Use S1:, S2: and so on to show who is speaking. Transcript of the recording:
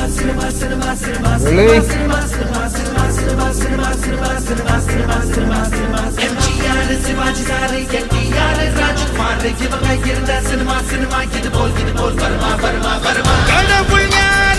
S1: Really?
S2: MGR Sivaji sir NTR Rajkumar இவங்க இருந்த cinema இது போல் வருமா கடவுள் ஞான